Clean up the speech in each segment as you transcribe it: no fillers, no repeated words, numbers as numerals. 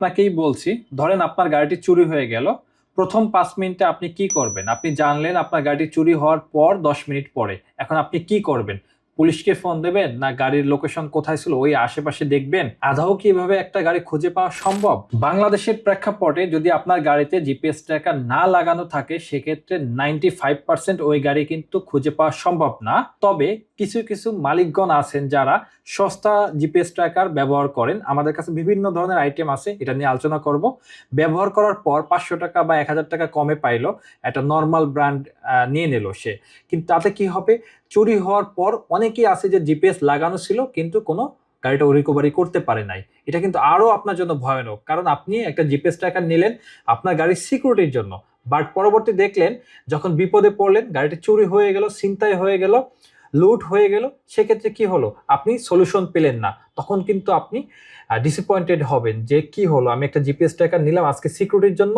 আপনাকেই বলছি, ধরেন আপনার গাড়িটি চুরি হয়ে গেল। প্রথম 5 মিনিটে আপনি কি করবেন? আপনি জানলেন আপনার গাড়ি চুরি হওয়ার পর 10 মিনিট পরে। এখন আপনি কি করবেন? পুলিশকে ফোন দেবেন, না গাড়ির লোকেশন কোথায় ছিল ওই আশেপাশে দেখবেন? আদৌ কি এভাবে একটা গাড়ি খুঁজে পাওয়া সম্ভব? বাংলাদেশের প্রেক্ষাপটে যদি আপনার গাড়িতে জিপিএস ট্র্যাকার না লাগানো থাকে, সেক্ষেত্রে 95% ওই গাড়ি কিন্তু খুঁজে পাওয়া সম্ভব না। তবে কিছু কিছু মালিকগণ আছেন যারা সস্তা জিপিএস ট্র্যাকার ব্যবহার করেন। আমাদের কাছে বিভিন্ন ধরনের আইটেম আছে, এটা নিয়ে আলোচনা করব। ব্যবহার করার পর 500 টাকা বা 1000 টাকা কমে পাইলো, একটা নর্মাল ব্র্যান্ড নিয়ে নিল সে। কিন্তু তাতে কি হবে? চুরি হওয়ার পর অনেকেই আছে যে জিপিএস লাগানো ছিল কিন্তু কোনো গাড়িটা রিকভারি করতে পারে নাই। এটা কিন্তু আরো আপনার জন্য ভয়ানক, কারণ আপনি একটা জিপিএস ট্র্যাকার নিলেন আপনার গাড়ির সিকিউরিটির জন্য, বাট পরবর্তী দেখলেন যখন বিপদে পড়লেন, গাড়িটা চুরি হয়ে গেল, ছিনতাই হয়ে গেল, লুট হয়ে গেল, সেক্ষেত্রে কি হলো? আপনি সলিউশন পেলেন না। তখন কিন্তু আপনি ডিসঅ্যাপয়েন্টেড হবেন যে কি হলো, আমি একটা জিপিএস ট্র্যাকার নিলাম আজকে সিকিউরিটির জন্য,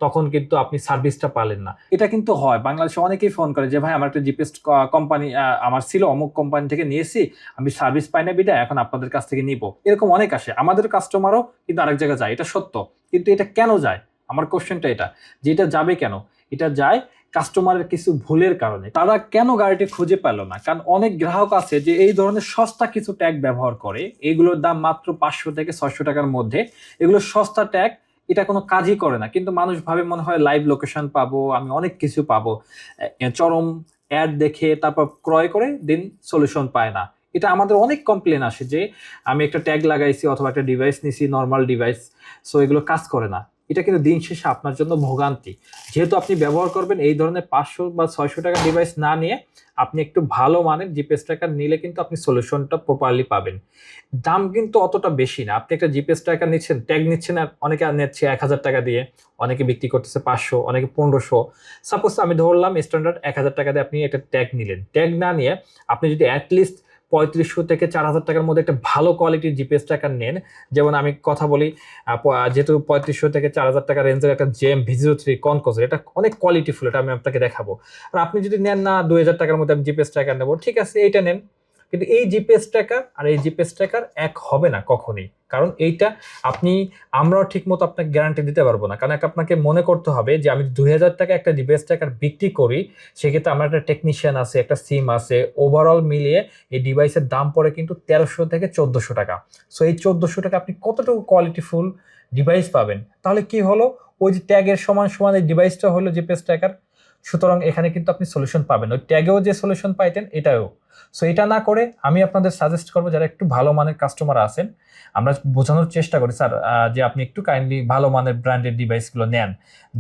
তখন কিন্তু আপনি সার্ভিসটা পালেন না। এটা কিন্তু হয়, বাংলাদেশে অনেকেই ফোন করে যে ভাই আমার একটা জিপিএস কোম্পানি আমার ছিল, অমুক কোম্পানি থেকে নিয়েছি, আমি সার্ভিস পাই না বিদায় এখন আপনাদের কাছ থেকে নিব। এরকম অনেক আসে, আমাদের কাস্টমারও কিন্তু আরেক জায়গায় যায়, এটা সত্য। কিন্তু এটা কেন যায়? আমার কোশ্চেনটা এটা, যে এটা যাবে কেন? এটা যায় কাস্টমারের কিছু ভুলের কারণে। তারা কেন গাড়িটি খুঁজে পেল না? কারণ অনেক গ্রাহক আছে যে এই ধরনের সস্তা কিছু ট্যাগ ব্যবহার করে, এগুলোর দাম মাত্র 500 থেকে 600 টাকার মধ্যে। এগুলো সস্তা ট্যাগ, এটা কোনো কাজই করে না, কিন্তু মানুষ ভাবে মনে হয় লাইভ লোকেশন পাবো, আমি অনেক কিছু পাবো, চরম অ্যাড দেখে তারপর ক্রয় করে দিন, সলিউশন পায় না। এটা আমাদের অনেক কমপ্লেন আসে যে আমি একটা ট্যাগ লাগাইছি অথবা একটা ডিভাইস নিছি, নর্মাল ডিভাইস, সো এগুলো কাজ করে না। এটা কিন্তু দিন শেষে আপনার জন্য ভোগান্তি। যেহেতু আপনি ব্যবহার করবেন এই ধরনের 500 বা 600 টাকা ডিভাইস না নিয়ে আপনি একটু ভালো মানের জিপিএস ট্র্যাকার নিলে কিন্তু আপনি সলিউশনটা প্রপারলি পাবেন। দাম কিন্তু অতটা বেশি না। আপনি একটা জিপিএস ট্র্যাকার নিচ্ছেন, ট্যাগ নিচ্ছেন, আর অনেকে নিচ্ছে 1000 টাকা দিয়ে, অনেকে বিক্রি করতেছে 500, অনেকে 1500। সাপোজ আমি ধরলাম স্ট্যান্ডার্ড 1000 টাকা দিয়ে আপনি একটা ট্যাগ নিলেন। ট্যাগ না নিয়ে আপনি যদি অ্যাটলিস্ট 3500 থেকে 4000 টাকার মধ্যে একটা ভালো কোয়ালিটির জিপিএস ট্র্যাকার নেন, যেমন আমি কথা বলি, যেহেতু 3500 থেকে 4000 টাকা রেঞ্জের একটা জেম V03 কনকোজ, এটা অনেক কোয়ালিটিফুল, এটা আমি আপনাকে দেখাবো। আর আপনি যদি নেন না 2000 টাকার মধ্যে আমি জিপিএস ট্র্যাকার নেবো, ঠিক আছে এইটা নেন। কিন্তু এই জিপিএস ট্র্যাকার আর এই জিপিএস ট্র্যাকার এক হবে না কখনোই, কারণ এইটা আপনি, আমরাও ঠিক মতো আপনাকে গ্যারান্টি দিতে পারবো না। কারণ আপনাকে মনে করতে হবে যে আমি 2000 টাকা একটা জিপিএস ট্র্যাকার বিক্রি করি, সেক্ষেত্রে আমার একটা টেকনিশিয়ান আছে, একটা সিম আছে, ওভারঅল মিলিয়ে এই ডিভাইসের দাম পড়ে কিন্তু 1300 থেকে 1400 টাকা। সো এই 1400 টাকা আপনি কতটুকু কোয়ালিটিফুল ডিভাইস পাবেন? তাহলে কি হলো, ওই যে ট্যাগের সমান সমান এই ডিভাইসটা হলো জিপিএস ট্র্যাকার। সুতরাং এখানে কিন্তু আপনি সলিউশন পাবেন, ওই ট্যাগেও যে সলিউশন পাইতেন এটাও। সো এটা না করে আমি আপনাদের সাজেস্ট করবো, যারা একটু ভালো মানের কাস্টমার আছেন, আমরা বোঝানোর চেষ্টা করি স্যার যে আপনি একটু কাইন্ডলি ভালো মানের ব্র্যান্ডেড ডিভাইসগুলো নেন,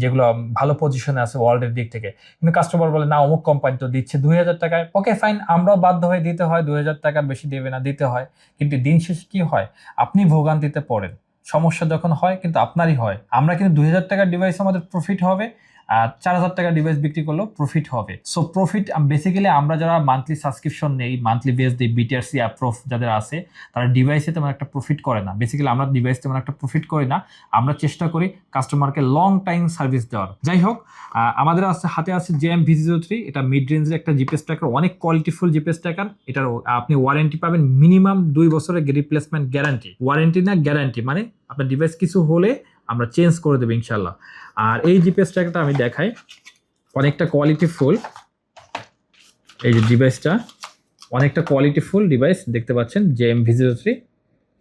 যেগুলো ভালো পজিশনে আছে ওয়ার্ল্ডের দিক থেকে। কিন্তু কাস্টমার বলে না অমুক কোম্পানি তো দিচ্ছে 2000 টাকায়, ওকে ফাইন, আমরাও বাধ্য হয়ে দিতে হয়, 2000 টাকার বেশি দেবে না, দিতে হয়। কিন্তু দিন শেষে কি হয়, আপনি ভোগান্তিতে পড়েন। সমস্যা যখন হয় কিন্তু আপনারই হয়। আমরা কিন্তু 2000 টাকার ডিভাইস আমাদের প্রফিট হবে, আর 4000 টাকার ডিভাইস বিক্রি করলেও প্রফিট হবে। সো প্রফিট বেসিক্যালি আমরা যারা মান্থলি সাবস্ক্রিপশন নেই, মান্থলি বেস দিই, বিটিআরসি অ্যাপ্রুভ যাদের আছে, তারা ডিভাইসে তেমন একটা প্রফিট করে না। বেসিক্যালি আমরা ডিভাইস তেমন একটা প্রফিট করি না, আমরা চেষ্টা করি কাস্টমারকে লং টাইম সার্ভিস দেওয়ার। যাই হোক, আমাদের হাতে আছে জেএম V03, এটা মিড রেঞ্জের একটা জিপিএস ট্র্যাকার, অনেক কোয়ালিটিফুল জিপিএস ট্র্যাকার। এটার আপনি ওয়ারেন্টি পাবেন মিনিমাম 2 বছরের রিপ্লেসমেন্ট গ্যারান্টি। ওয়ারেন্টি না গ্যারান্টি, মানে আপনার ডিভাইস কিছু হলে আমরা চেঞ্জ করে দেবো ইনশাল্লাহ। আর এই জিপিএস ট্র্যাকারটা আমি দেখাই, অনেকটা কোয়ালিটিফুল। এই যে ডিভাইসটা অনেকটা কোয়ালিটিফুল ডিভাইস, দেখতে পাচ্ছেন জেএম V03।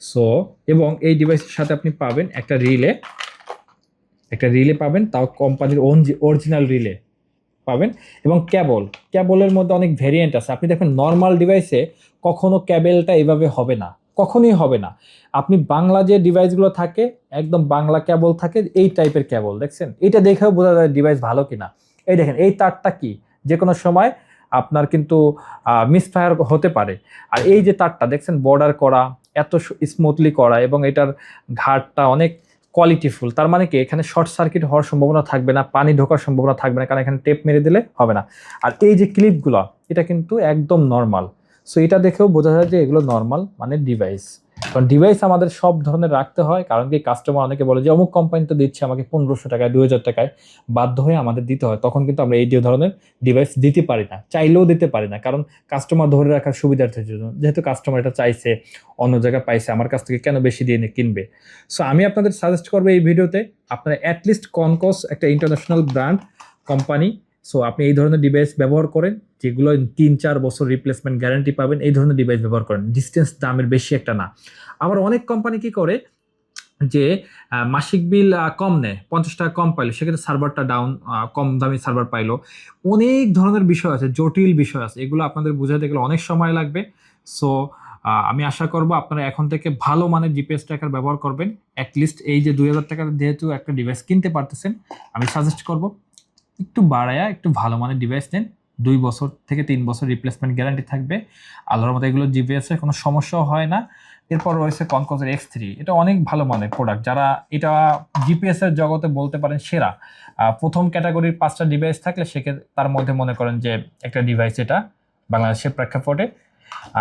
সো এবং এই ডিভাইসের সাথে আপনি পাবেন একটা রিলে পাবেন, তাও কোম্পানির অরিজিনাল রিলে পাবেন, এবং ক্যাবলের মধ্যে অনেক ভেরিয়েন্ট আছে। আপনি দেখবেন নর্মাল ডিভাইসে কখনো ক্যাবেলটা এভাবে হবে না, কখনোই হবে না। আপনি বাংলা যে ডিভাইসগুলো থাকে, একদম বাংলা ক্যাবল থাকে, এই টাইপের ক্যাবল দেখছেন, এটা দেখেও বোঝা যায় ডিভাইস ভালো কিনা। এই দেখেন এই তারটা কি, যে কোনো সময় আপনার কিন্তু মিসফায়ার হতে পারে। আর এই যে তারটা দেখছেন বর্ডার করা, এত স্মুথলি করা, এবং এটার ঘাটটা অনেক কোয়ালিটিফুল। তার মানে কি, এখানে শর্ট সার্কিট হওয়ার সম্ভাবনা থাকবে না, পানি ঢোকার সম্ভাবনা থাকবে না, কারণ এখানে টেপ মেরে দিলে হবে না। আর এই যে ক্লিপগুলো, এটা কিন্তু একদম নর্মাল। সো এটা দেখেও বোঝা যায় যে এগুলো নর্মাল মানে ডিভাইস। কারণ ডিভাইস আমাদের সব ধরনের রাখতে হয়, কারণ কি কাস্টমার অনেকে বলে যে অমুক কোম্পানি তো দিচ্ছে আমাকে 1500 টাকায় 2000 টাকায়, বাধ্য হয়ে আমাদের দিতে হয়। তখন কিন্তু আমরা এই ধরনের ডিভাইস দিতে পারি না, চাইলেও দিতে পারি না, কারণ কাস্টমার ধরে রাখার সুবিধার্থের জন্য। যেহেতু কাস্টমার এটা চাইছে, অন্য জায়গায় পাইছে, আমার কাছ থেকে কেন বেশি দিয়ে কিনবে। সো আমি আপনাদের সাজেস্ট করবো এই ভিডিওতে আপনারা অ্যাটলিস্ট কনকস একটা ইন্টারন্যাশনাল ব্র্যান্ড কোম্পানি, সো আপনি এই ধরনের ডিভাইস ব্যবহার করেন, যেগুলো 3-4 বছর রিপ্লেসমেন্ট গ্যারান্টি পাবেন, এই ধরনের ডিভাইস ব্যবহার করেন। ডিস্টেন্স দামের বেশি একটা না। আবার অনেক কোম্পানি কি করে যে মাসিক বিল কম নেয়, 50 টাকা কম পাইলো, সেক্ষেত্রে সার্ভারটা ডাউন, কম দামি সার্ভার পাইলো। অনেক ধরনের বিষয় আছে, জটিল বিষয় আছে, এগুলো আপনাদের বুঝাতে গেলে অনেক সময় লাগবে। সো আমি আশা করব আপনারা এখন থেকে ভালো মানের জিপিএস ট্র্যাকার ব্যবহার করবেন। অ্যাটলিস্ট এই যে 2000 টাকার যেহেতু একটা ডিভাইস কিনতে পারতেছেন, আমি সাজেস্ট করব একটু বাড়ায়া একটু ভালো মানের ডিভাইস নেন। 2 বছর থেকে 3 বছর রিপ্লেসমেন্ট গ্যারান্টি থাকবে। আল্লাহর মতো এগুলো জিপিএস এর কোনো সমস্যাও হয় না। এরপর রয়েছে কনকসের X3, এটা অনেক ভালো মানের প্রোডাক্ট, যারা এটা জিপিএস এর জগতে বলতে পারেন সেরা। প্রথম ক্যাটাগরির 5টা ডিভাইস থাকলে সেক্ষেত্রে তার মধ্যে মনে করেন যে একটা ডিভাইস এটা বাংলাদেশের প্রেক্ষাপটে।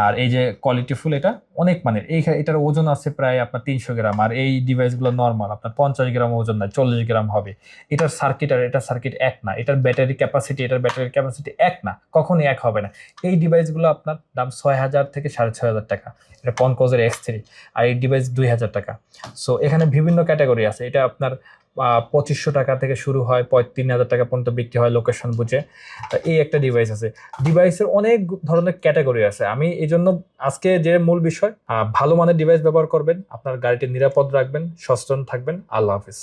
আর এই যে কোয়ালিটি ফুল, এটা অনেক মানের। এটার ওজন আছে প্রায় আপনার 300 গ্রাম, আর এই ডিভাইসগুলো নর্মাল আপনার 50 গ্রাম ওজন না, 40 গ্রাম হবে। এটার সার্কিট আর এটার সার্কিট এক না, এটার ব্যাটারি ক্যাপাসিটি এক না, কখনই এক হবে না। এই ডিভাইসগুলো আপনার দাম 6000 থেকে 6500 টাকা। এটা কনকসের X3, আর এই ডিভাইস 2000 টাকা। সো এখানে বিভিন্ন ক্যাটাগরি আছে, এটা আপনার 2500 টাকা থেকে শুরু হয়, 3000 টাকা পর্যন্ত বিক্রি হয় লোকেশন বুঝে। এই একটা ডিভাইস আছে। ডিভাইসের অনেক ধরনের ক্যাটাগরি আছে। আমি এই জন্য আজকে যে মূল বিষয়, ভালো মানের ডিভাইস ব্যবহার করবেন, আপনার গাড়িটি নিরাপদ রাখবেন, সচেতন থাকবেন। আল্লাহ হাফিজ।